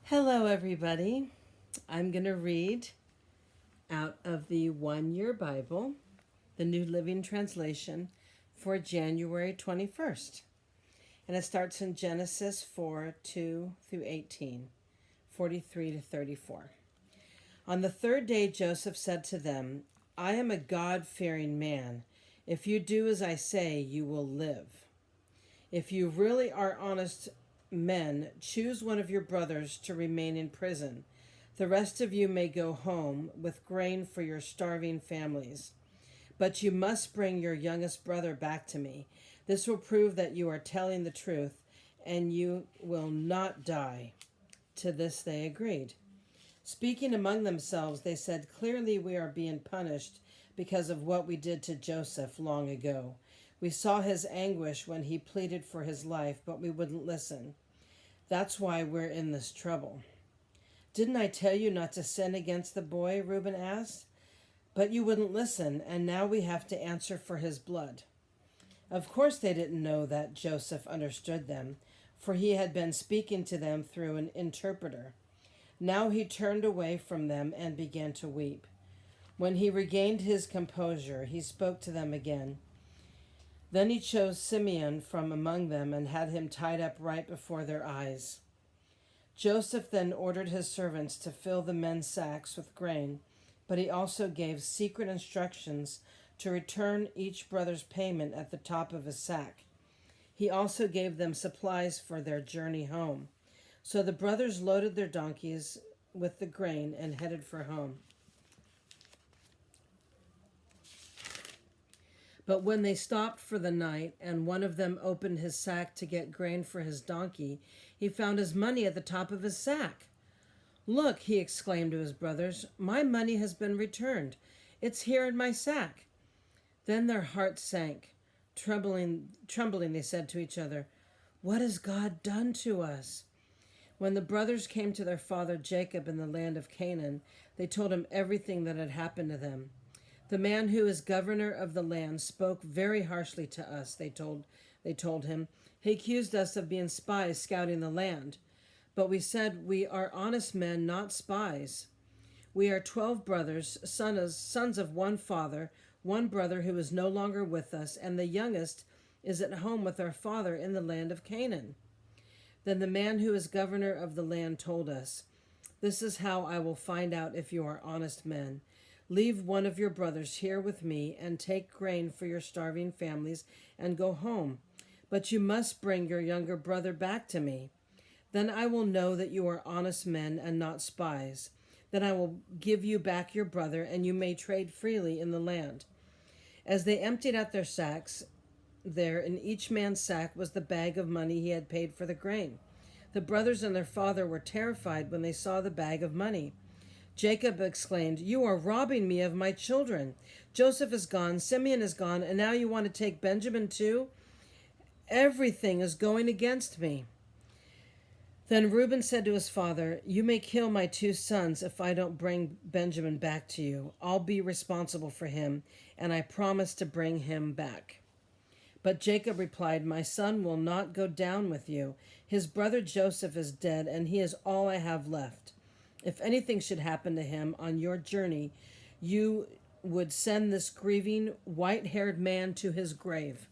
Hello, everybody. I'm going to read out of the One Year Bible, the New Living Translation, for January 21st. And it starts in Genesis 4 2 through 18, 43 to 34. On the third day, Joseph said to them, I am a God fearing man. If you do as I say, you will live. If you really are honest men, choose one of your brothers to remain in prison. The rest of you may go home with grain for your starving families. But you must bring your youngest brother back to me. This will prove that you are telling the truth, and you will not die. To this they agreed. Speaking among themselves, they said, Clearly we are being punished because of what we did to Joseph long ago. We saw his anguish when he pleaded for his life, but we wouldn't listen. That's why we're in this trouble. Didn't I tell you not to sin against the boy? Reuben asked. But you wouldn't listen, and now we have to answer for his blood. Of course they didn't know that Joseph understood them, for he had been speaking to them through an interpreter. Now he turned away from them and began to weep. When he regained his composure, he spoke to them again. Then he chose Simeon from among them and had him tied up right before their eyes. Joseph then ordered his servants to fill the men's sacks with grain, but he also gave secret instructions to return each brother's payment at the top of his sack. He also gave them supplies for their journey home. So the brothers loaded their donkeys with the grain and headed for home. But when they stopped for the night and one of them opened his sack to get grain for his donkey, he found his money at the top of his sack. Look, he exclaimed to his brothers, my money has been returned. It's here in my sack. Then their hearts sank. Trembling, they said to each other, What has God done to us? When the brothers came to their father Jacob in the land of Canaan, they told him everything that had happened to them. The man who is governor of the land spoke very harshly to us, they told him. He accused us of being spies scouting the land. But we said, We are honest men, not spies. We are 12 brothers, sons of one father, one brother who is no longer with us, and the youngest is at home with our father in the land of Canaan. Then the man who is governor of the land told us, This is how I will find out if you are honest men. Leave one of your brothers here with me and take grain for your starving families and go home. But you must bring your younger brother back to me. Then I will know that you are honest men and not spies. Then I will give you back your brother, and you may trade freely in the land. As they emptied out their sacks, there in each man's sack was the bag of money he had paid for the grain. The brothers and their father were terrified when they saw the bag of money. Jacob exclaimed, You are robbing me of my children. Joseph is gone, Simeon is gone, and now you want to take Benjamin too? Everything is going against me. Then Reuben said to his father, You may kill my 2 sons if I don't bring Benjamin back to you. I'll be responsible for him, and I promise to bring him back. But Jacob replied, My son will not go down with you. His brother Joseph is dead, and he is all I have left. If anything should happen to him on your journey, you would send this grieving, white-haired man to his grave.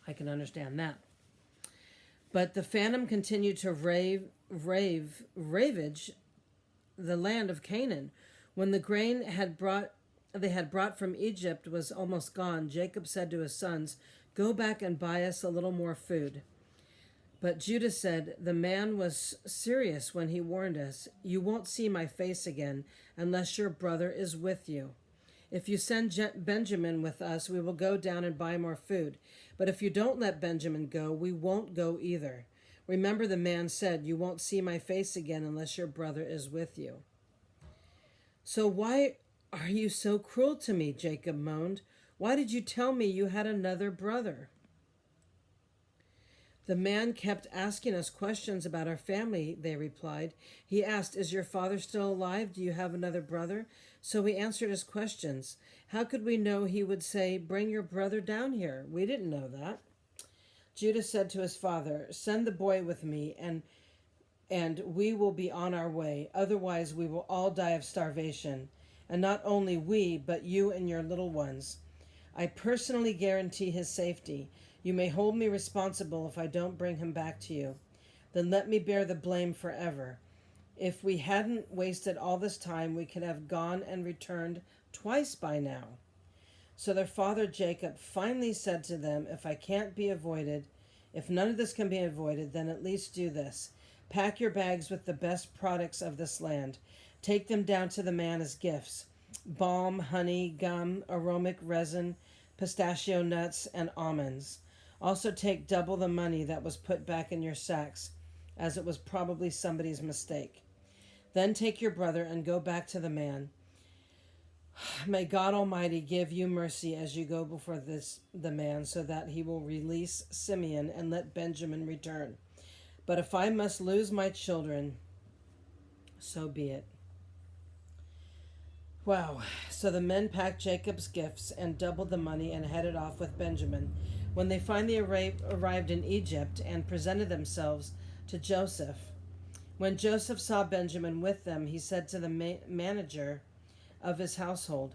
I can understand that. But the phantom continued to ravage the land of Canaan. When the grain they had brought from Egypt was almost gone, Jacob said to his sons, Go back and buy us a little more food. But Judah said, The man was serious when he warned us. You won't see my face again unless your brother is with you. If you send Benjamin with us, we will go down and buy more food. But if you don't let Benjamin go, we won't go either. Remember, the man said, You won't see my face again unless your brother is with you. So why are you so cruel to me? Jacob moaned. Why did you tell me you had another brother? The man kept asking us questions about our family, they replied. He asked, Is your father still alive? Do you have another brother? So we answered his questions. How could we know he would say, Bring your brother down here? We didn't know that. Judah said to his father, Send the boy with me, and and we will be on our way. Otherwise, we will all die of starvation. And not only we, but you and your little ones. I personally guarantee his safety. You may hold me responsible if I don't bring him back to you. Then let me bear the blame forever. If we hadn't wasted all this time, we could have gone and returned twice by now. So their father Jacob finally said to them, if none of this can be avoided, then at least do this. Pack your bags with the best products of this land. Take them down to the man as gifts: balm, honey, gum, aromatic resin, pistachio nuts, and almonds. Also take double the money that was put back in your sacks, as it was probably somebody's mistake. Then take your brother and go back to the man. May God Almighty give you mercy as you go before the man, so that he will release Simeon and let Benjamin return. But if I must lose my children, so be it. Wow. So the men packed Jacob's gifts and doubled the money and headed off with Benjamin. When they finally arrived in Egypt and presented themselves to Joseph, when Joseph saw Benjamin with them, he said to the manager of his household,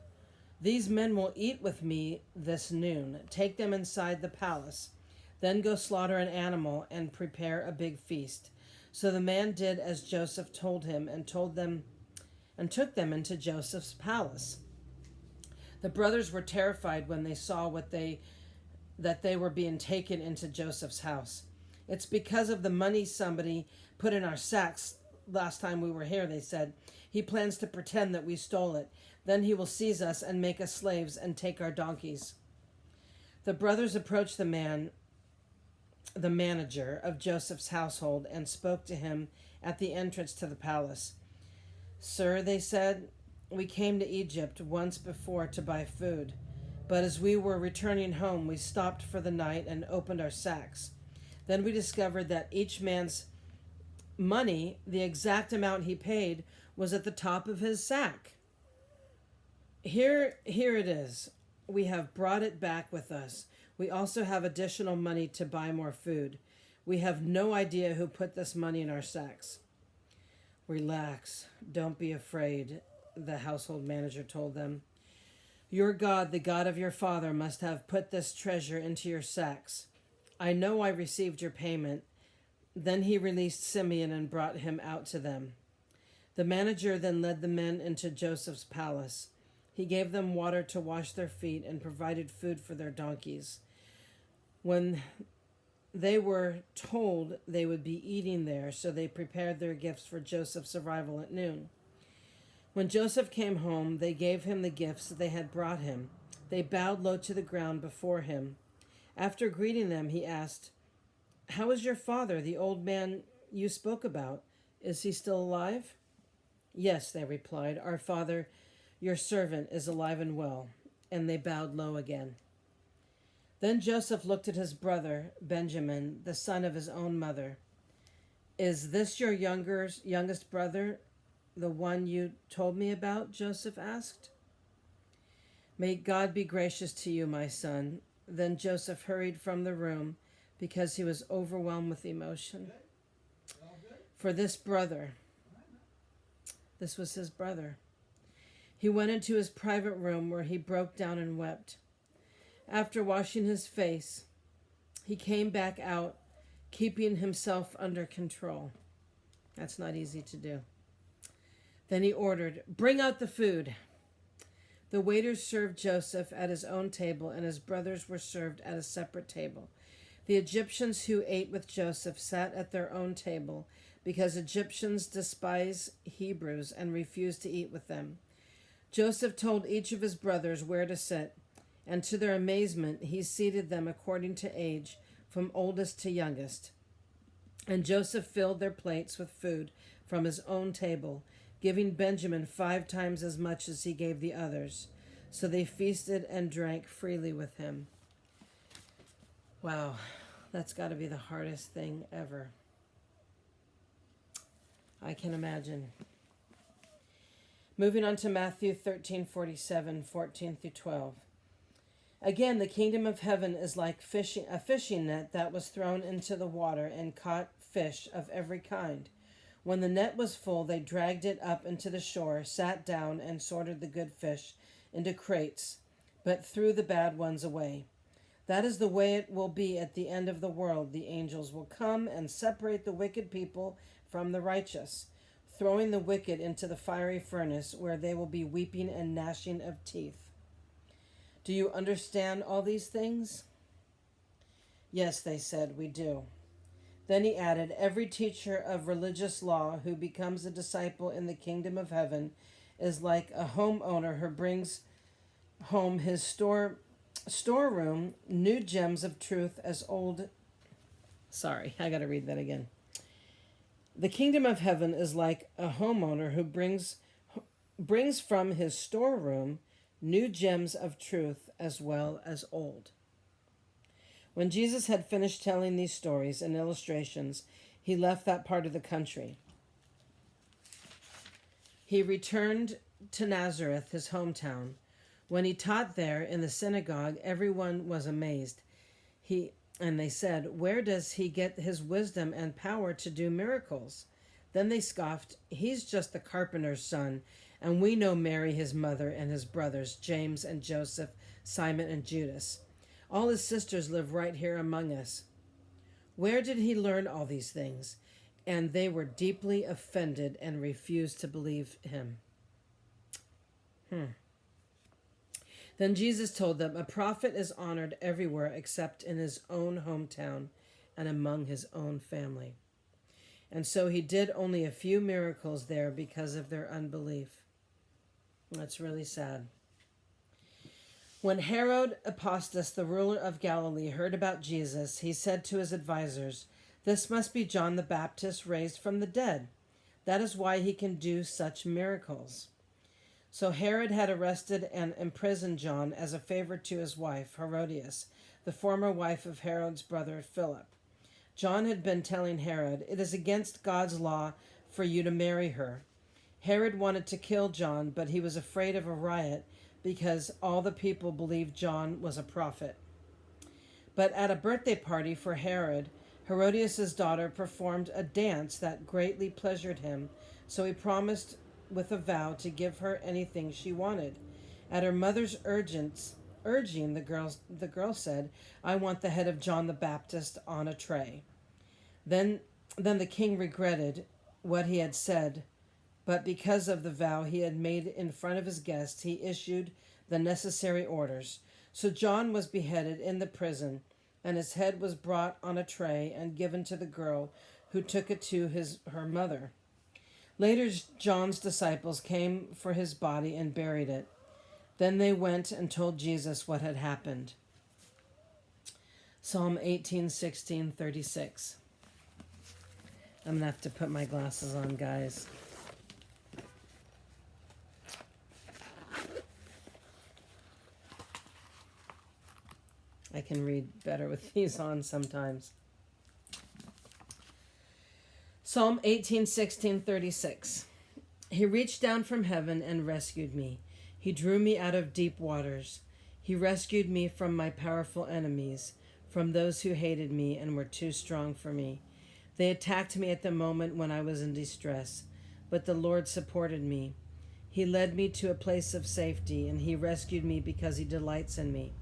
these men will eat with me this noon. Take them inside the palace. Then go slaughter an animal and prepare a big feast. So the man did as Joseph told him and took them into Joseph's palace. The brothers were terrified when they saw that they were being taken into Joseph's house. It's because of the money somebody put in our sacks last time we were here, they said. He plans to pretend that we stole it. Then he will seize us and make us slaves and take our donkeys. The brothers approached the manager of Joseph's household, and spoke to him at the entrance to the palace. Sir, they said, we came to Egypt once before to buy food, but as we were returning home, we stopped for the night and opened our sacks. Then we discovered that each man's money, the exact amount he paid, was at the top of his sack. Here it is. We have brought it back with us. We also have additional money to buy more food. We have no idea who put this money in our sacks. Relax. Don't be afraid, the household manager told them. Your God, the God of your father, must have put this treasure into your sacks. I know I received your payment. Then he released Simeon and brought him out to them. The manager then led the men into Joseph's palace. He gave them water to wash their feet and provided food for their donkeys. When they were told they would be eating there, so they prepared their gifts for Joseph's arrival at noon. When Joseph came home, they gave him the gifts that they had brought him. They bowed low to the ground before him. After greeting them, he asked, How is your father, the old man you spoke about? Is he still alive? Yes, they replied. Our father, your servant, is alive and well. And they bowed low again. Then Joseph looked at his brother, Benjamin, the son of his own mother. Is this your youngest brother, the one you told me about? Joseph asked. May God be gracious to you, my son. Then Joseph hurried from the room because he was overwhelmed with emotion. For this was his brother. He went into his private room where he broke down and wept. After washing his face, he came back out, keeping himself under control. That's not easy to do. Then he ordered, Bring out the food. The waiters served Joseph at his own table, and his brothers were served at a separate table. The Egyptians who ate with Joseph sat at their own table, because Egyptians despise Hebrews and refuse to eat with them. Joseph told each of his brothers where to sit, and to their amazement, he seated them according to age, from oldest to youngest. And Joseph filled their plates with food from his own table, giving Benjamin 5 times as much as he gave the others. So they feasted and drank freely with him. Wow, that's got to be the hardest thing ever. I can imagine. Moving on to Matthew 13:47, 14 through 12. Again, the kingdom of heaven is like a fishing net that was thrown into the water and caught fish of every kind. When the net was full, they dragged it up into the shore, sat down, and sorted the good fish into crates, but threw the bad ones away. That is the way it will be at the end of the world. The angels will come and separate the wicked people from the righteous, throwing the wicked into the fiery furnace, where they will be weeping and gnashing of teeth. Do you understand all these things? Yes, they said, we do. Then he added, every teacher of religious law who becomes a disciple in the kingdom of heaven is like a homeowner who brings home his storeroom new gems of truth as old. Sorry, I got to read that again. The kingdom of heaven is like a homeowner who brings from his storeroom new gems of truth as well as old. When Jesus had finished telling these stories and illustrations, he left that part of the country. He returned to Nazareth, his hometown. When he taught there in the synagogue, everyone was amazed. And they said, where does he get his wisdom and power to do miracles? Then they scoffed, he's just the carpenter's son, and we know Mary, his mother, and his brothers, James and Joseph, Simon and Judas. All his sisters live right here among us. Where did he learn all these things? And they were deeply offended and refused to believe him. Then Jesus told them, a prophet is honored everywhere except in his own hometown and among his own family. And so he did only a few miracles there because of their unbelief. That's really sad. When Herod Apostus, the ruler of Galilee, heard about Jesus, he said to his advisors, this must be John the Baptist raised from the dead. That is why he can do such miracles. So Herod had arrested and imprisoned John as a favor to his wife, Herodias, the former wife of Herod's brother Philip. John had been telling Herod, it is against God's law for you to marry her. Herod wanted to kill John, but he was afraid of a riot because all the people believed John was a prophet. But at a birthday party for Herod, Herodias' daughter performed a dance that greatly pleasured him, so he promised with a vow to give her anything she wanted. At her mother's urging, the girl said, I want the head of John the Baptist on a tray. Then the king regretted what he had said, but because of the vow he had made in front of his guests, he issued the necessary orders. So John was beheaded in the prison, and his head was brought on a tray and given to the girl, who took it to her mother. Later, John's disciples came for his body and buried it. Then they went and told Jesus what had happened. Psalm 18:16-36. I'm going to have to put my glasses on, guys. I can read better with these on sometimes. Psalm 18:16-36. He reached down from heaven and rescued me. He drew me out of deep waters. He rescued me from my powerful enemies, from those who hated me and were too strong for me. They attacked me at the moment when I was in distress, but the Lord supported me. He led me to a place of safety, and he rescued me because he delights in me.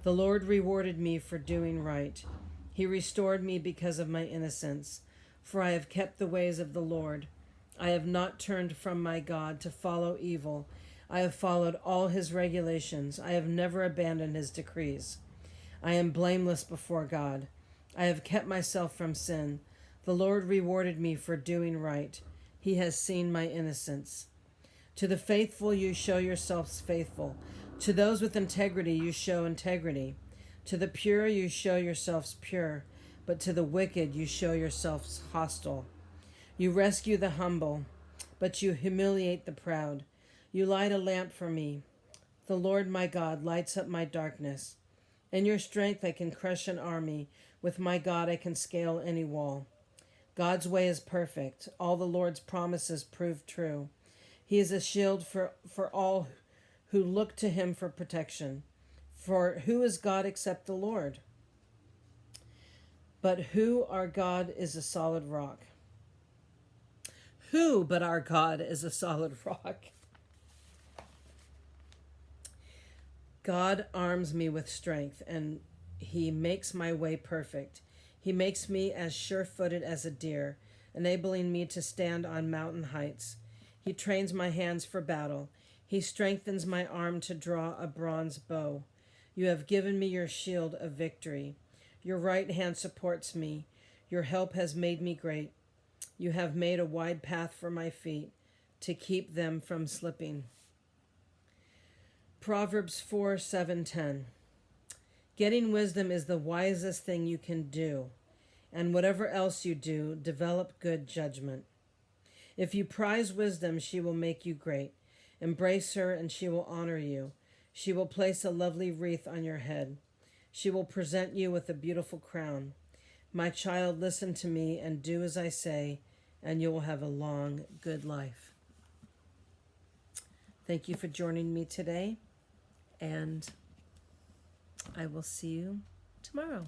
The Lord rewarded me for doing right. He restored me because of my innocence, for I have kept the ways of the Lord. I have not turned from my God to follow evil. I have followed all his regulations. I have never abandoned his decrees. I am blameless before God. I have kept myself from sin. The Lord rewarded me for doing right. He has seen my innocence. To the faithful you show yourselves faithful. To those with integrity you show integrity. To the pure you show yourselves pure. But to the wicked you show yourselves hostile. You rescue the humble, but you humiliate the proud. You light a lamp for me. The Lord my God lights up my darkness. In your strength I can crush an army. With my God I can scale any wall. God's way is perfect. All the Lord's promises prove true. He is a shield for all who look to him for protection. For who is God except the Lord? But who our God is a solid rock. Who but our God is a solid rock? God arms me with strength, and he makes my way perfect. He makes me as sure-footed as a deer, enabling me to stand on mountain heights. He trains my hands for battle. He strengthens my arm to draw a bronze bow. You have given me your shield of victory. Your right hand supports me. Your help has made me great. You have made a wide path for my feet to keep them from slipping. Proverbs 4:7-10. Getting wisdom is the wisest thing you can do, and whatever else you do, develop good judgment. If you prize wisdom, she will make you great. Embrace her, and she will honor you. She will place a lovely wreath on your head. She will present you with a beautiful crown. My child, listen to me and do as I say, and you will have a long, good life. Thank you for joining me today, and I will see you tomorrow.